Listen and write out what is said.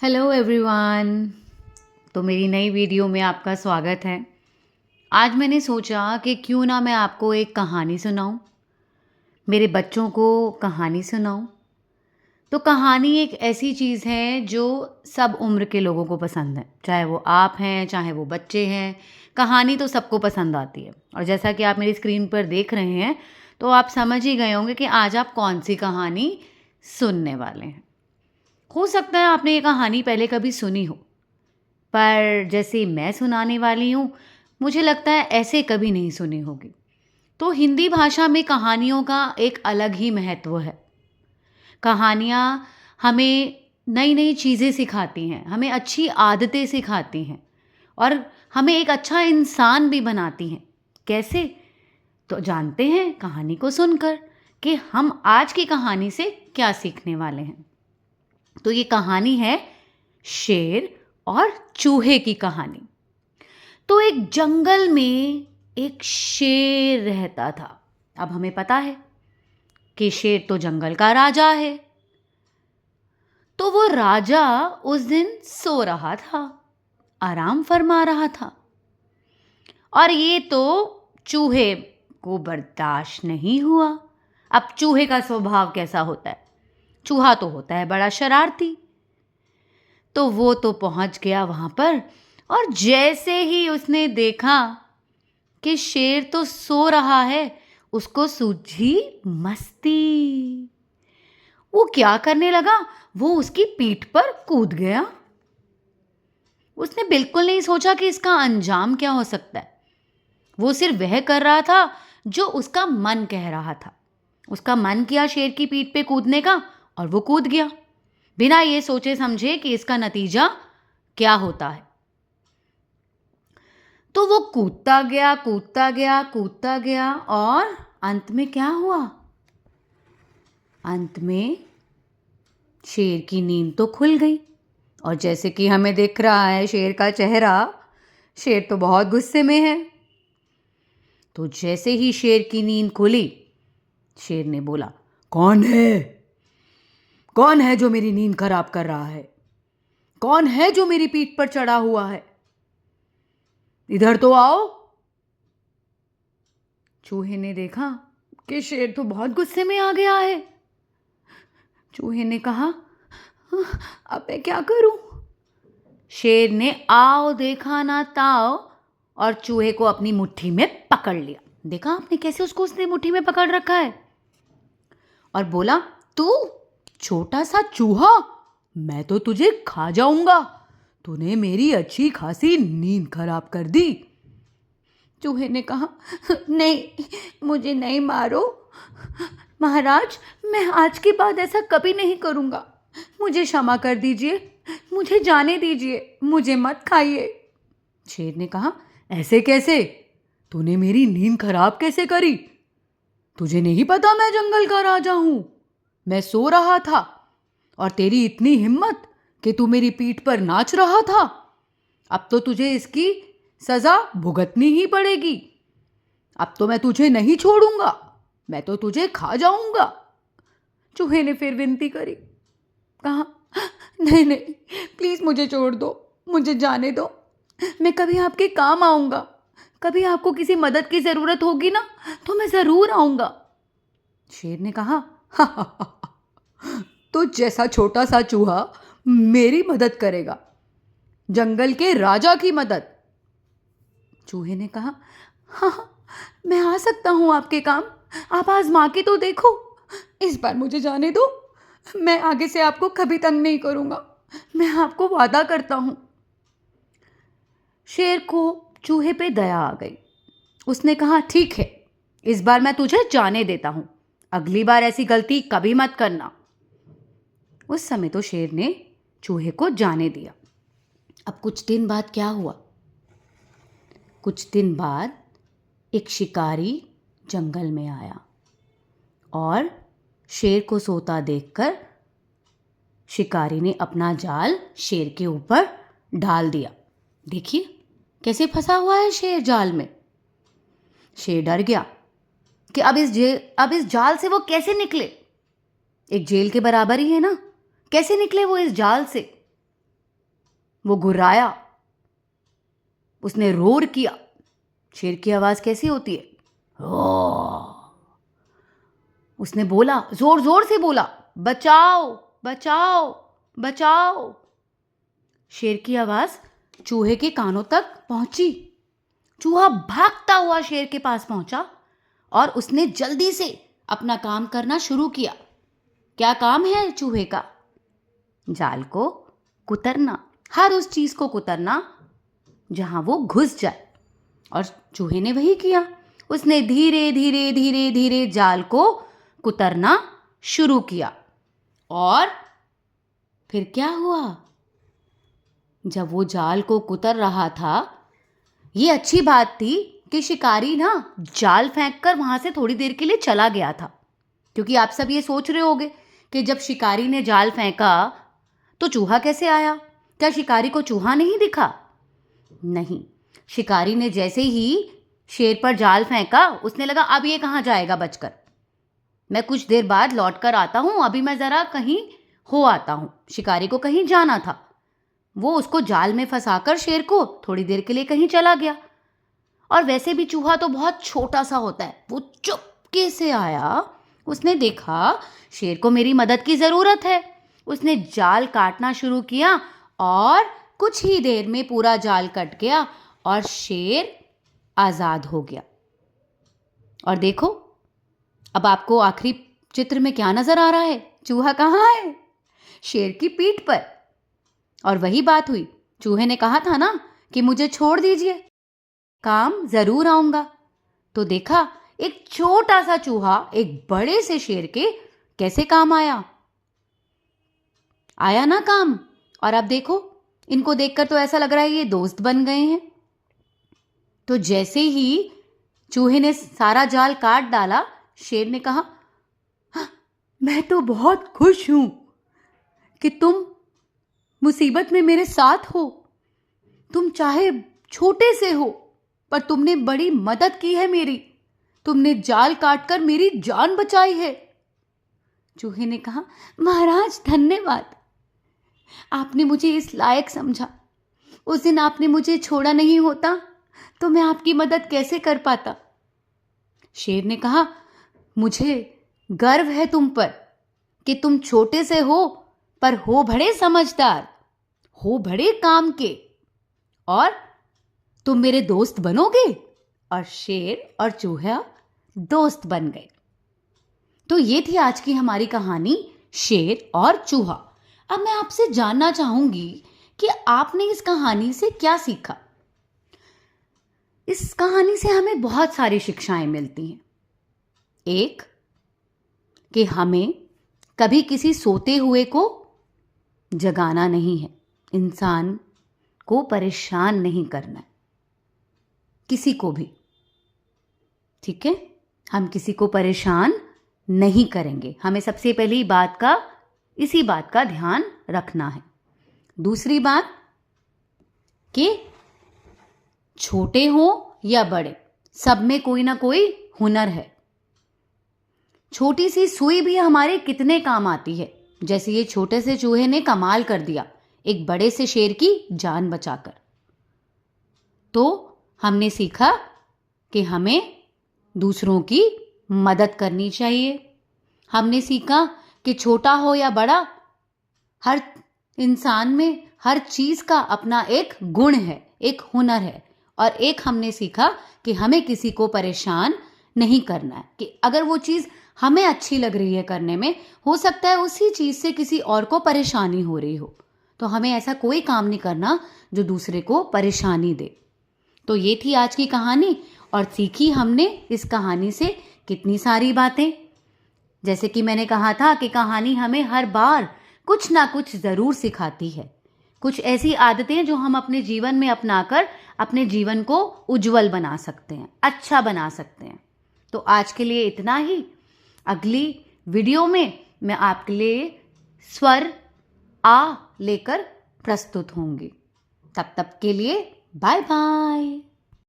Hello everyone. तो मेरी नई वीडियो में आपका स्वागत है। आज मैंने सोचा कि क्यों ना मैं आपको एक कहानी सुनाऊं, मेरे बच्चों को कहानी सुनाऊं। तो कहानी एक ऐसी चीज़ है जो सब उम्र के लोगों को पसंद है, चाहे वो आप हैं चाहे वो बच्चे हैं। कहानी तो सबको पसंद आती है और जैसा कि आप मेरी स्क्रीन पर देख रहे हैं तो आप समझ ही गए होंगे कि आज आप कौन सी कहानी सुनने वाले हैं। हो सकता है आपने ये कहानी पहले कभी सुनी हो, पर जैसे मैं सुनाने वाली हूँ, मुझे लगता है ऐसे कभी नहीं सुनी होगी। तो हिंदी भाषा में कहानियों का एक अलग ही महत्व है। कहानियाँ हमें नई-नई चीज़ें सिखाती हैं, हमें अच्छी आदतें सिखाती हैं और हमें एक अच्छा इंसान भी बनाती हैं। कैसे? तो जानते हैं कहानी को सुनकर कि हम आज की कहानी से क्या सीखने वाले हैं। तो ये कहानी है शेर और चूहे की कहानी। तो एक जंगल में एक शेर रहता था। अब हमें पता है कि शेर तो जंगल का राजा है। तो वो राजा उस दिन सो रहा था, आराम फरमा रहा था और ये तो चूहे को बर्दाश्त नहीं हुआ। अब चूहे का स्वभाव कैसा होता है? चूहा तो होता है बड़ा शरारती। तो वो तो पहुंच गया वहां पर और जैसे ही उसने देखा कि शेर तो सो रहा है, उसको सूझी मस्ती। वो क्या करने लगा? वो उसकी पीठ पर कूद गया। उसने बिल्कुल नहीं सोचा कि इसका अंजाम क्या हो सकता है। वो सिर्फ वह कर रहा था जो उसका मन कह रहा था। उसका मन किया शेर की पीठ पे कूदने का और वो कूद गया, बिना ये सोचे समझे कि इसका नतीजा क्या होता है। तो वो कूदता गया, कूदता गया, कूदता गया और अंत में क्या हुआ? अंत में शेर की नींद तो खुल गई और जैसे कि हमें दिख रहा है शेर का चेहरा, शेर तो बहुत गुस्से में है। तो जैसे ही शेर की नींद खुली, शेर ने बोला, कौन है? कौन है जो मेरी नींद खराब कर रहा है? कौन है जो मेरी पीठ पर चढ़ा हुआ है? इधर तो आओ। चूहे ने देखा कि शेर तो बहुत गुस्से में आ गया है। चूहे ने कहा, अब मैं क्या करूं? शेर ने आओ देखा ना ताओ और चूहे को अपनी मुट्ठी में पकड़ लिया। देखा आपने कैसे उसको उसने मुट्ठी में पकड़ रखा है और बोला, तू छोटा सा चूहा, मैं तो तुझे खा जाऊंगा। तूने मेरी अच्छी खासी नींद खराब कर दी। चूहे ने कहा, नहीं, मुझे नहीं मारो महाराज, मैं आज के बाद ऐसा कभी नहीं करूंगा। मुझे क्षमा कर दीजिए, मुझे जाने दीजिए, मुझे मत खाइए। शेर ने कहा, ऐसे कैसे? तूने मेरी नींद खराब कैसे करी? तुझे नहीं पता मैं जंगल का राजा हूं? मैं सो रहा था और तेरी इतनी हिम्मत कि तू मेरी पीठ पर नाच रहा था। अब तो तुझे इसकी सजा भुगतनी ही पड़ेगी। अब तो मैं तुझे नहीं छोड़ूंगा, मैं तो तुझे खा जाऊंगा। चूहे ने फिर विनती करी, कहा, नहीं नहीं, प्लीज मुझे छोड़ दो, मुझे जाने दो। मैं कभी आपके काम आऊंगा, कभी आपको किसी मदद की जरूरत होगी ना तो मैं जरूर आऊंगा। शेर ने कहा, तो जैसा छोटा सा चूहा मेरी मदद करेगा, जंगल के राजा की मदद? चूहे ने कहा, हाँ, मैं आ सकता हूं आपके काम, आप आजमा के तो देखो, इस बार मुझे जाने दो, मैं आगे से आपको कभी तंग नहीं करूंगा, मैं आपको वादा करता हूं। शेर को चूहे पे दया आ गई। उसने कहा, ठीक है, इस बार मैं तुझे जाने देता हूं, अगली बार ऐसी गलती कभी मत करना। उस समय तो शेर ने चूहे को जाने दिया। अब कुछ दिन बाद क्या हुआ? कुछ दिन बाद एक शिकारी जंगल में आया और शेर को सोता देखकर शिकारी ने अपना जाल शेर के ऊपर डाल दिया। देखिए कैसे फंसा हुआ है शेर जाल में। शेर डर गया कि अब इस जाल से वो कैसे निकले। एक जेल के बराबर ही है ना, कैसे निकले वो इस जाल से। वो घुर्राया, उसने रोर किया। शेर की आवाज कैसी होती है? रोर। उसने बोला, जोर जोर से बोला, बचाओ बचाओ बचाओ। शेर की आवाज चूहे के कानों तक पहुंची। चूहा भागता हुआ शेर के पास पहुंचा और उसने जल्दी से अपना काम करना शुरू किया। क्या काम है चूहे का? जाल को कुतरना, हर उस चीज को कुतरना जहां वो घुस जाए। और चूहे ने वही किया। उसने धीरे धीरे धीरे धीरे जाल को कुतरना शुरू किया। और फिर क्या हुआ? जब वो जाल को कुतर रहा था, ये अच्छी बात थी कि शिकारी ना जाल फेंककर वहां से थोड़ी देर के लिए चला गया था। क्योंकि आप सब ये सोच रहे होंगे कि जब शिकारी ने जाल फेंका तो चूहा कैसे आया? क्या शिकारी को चूहा नहीं दिखा? नहीं, शिकारी ने जैसे ही शेर पर जाल फेंका, उसने लगा अब ये कहाँ जाएगा बचकर, मैं कुछ देर बाद लौट कर आता हूं, अभी मैं जरा कहीं हो आता हूं। शिकारी को कहीं जाना था, वो उसको जाल में फंसाकर शेर को थोड़ी देर के लिए कहीं चला गया। और वैसे भी चूहा तो बहुत छोटा सा होता है। वो चुपके से आया, उसने देखा शेर को मेरी मदद की जरूरत है। उसने जाल काटना शुरू किया और कुछ ही देर में पूरा जाल कट गया और शेर आजाद हो गया। और देखो, अब आपको आखिरी चित्र में क्या नजर आ रहा है? चूहा कहाँ है? शेर की पीठ पर। और वही बात हुई, चूहे ने कहा था ना कि मुझे छोड़ दीजिए, काम जरूर आऊंगा। तो देखा, एक छोटा सा चूहा एक बड़े से शेर के कैसे काम आया। आया ना काम। और अब देखो, इनको देखकर तो ऐसा लग रहा है ये दोस्त बन गए हैं। तो जैसे ही चूहे ने सारा जाल काट डाला, शेर ने कहा, मैं तो बहुत खुश हूं कि तुम मुसीबत में मेरे साथ हो। तुम चाहे छोटे से हो, पर तुमने बड़ी मदद की है मेरी। तुमने जाल काटकर मेरी जान बचाई है। चूहे ने कहा, महाराज धन्यवाद, आपने मुझे इस लायक समझा। उस दिन आपने मुझे छोड़ा नहीं होता तो मैं आपकी मदद कैसे कर पाता। शेर ने कहा, मुझे गर्व है तुम पर कि तुम छोटे से हो पर हो बड़े समझदार, हो बड़े काम के, और तुम मेरे दोस्त बनोगे। और शेर और चूहा दोस्त बन गए। तो ये थी आज की हमारी कहानी, शेर और चूहा। अब मैं आपसे जानना चाहूंगी कि आपने इस कहानी से क्या सीखा। इस कहानी से हमें बहुत सारी शिक्षाएं मिलती हैं। एक, कि हमें कभी किसी सोते हुए को जगाना नहीं है, इंसान को परेशान नहीं करना है, किसी को भी। ठीक है, हम किसी को परेशान नहीं करेंगे। हमें सबसे पहली इसी बात का ध्यान रखना है। दूसरी बात, कि छोटे हो या बड़े, सब में कोई ना कोई हुनर है। छोटी सी सुई भी हमारे कितने काम आती है। जैसे ये छोटे से चूहे ने कमाल कर दिया एक बड़े से शेर की जान बचाकर। तो हमने सीखा कि हमें दूसरों की मदद करनी चाहिए। हमने सीखा कि छोटा हो या बड़ा, हर इंसान में हर चीज का अपना एक गुण है, एक हुनर है। और एक हमने सीखा कि हमें किसी को परेशान नहीं करना है, कि अगर वो चीज हमें अच्छी लग रही है करने में, हो सकता है उसी चीज से किसी और को परेशानी हो रही हो, तो हमें ऐसा कोई काम नहीं करना जो दूसरे को परेशानी दे। तो ये थी आज की कहानी, और सीखी हमने इस कहानी से कितनी सारी बातें। जैसे कि मैंने कहा था कि कहानी हमें हर बार कुछ ना कुछ जरूर सिखाती है, कुछ ऐसी आदतें जो हम अपने जीवन में अपनाकर अपने जीवन को उज्जवल बना सकते हैं, अच्छा बना सकते हैं। तो आज के लिए इतना ही। अगली वीडियो में मैं आपके लिए स्वर आ लेकर प्रस्तुत होंगी। तब तक के लिए बाय बाय।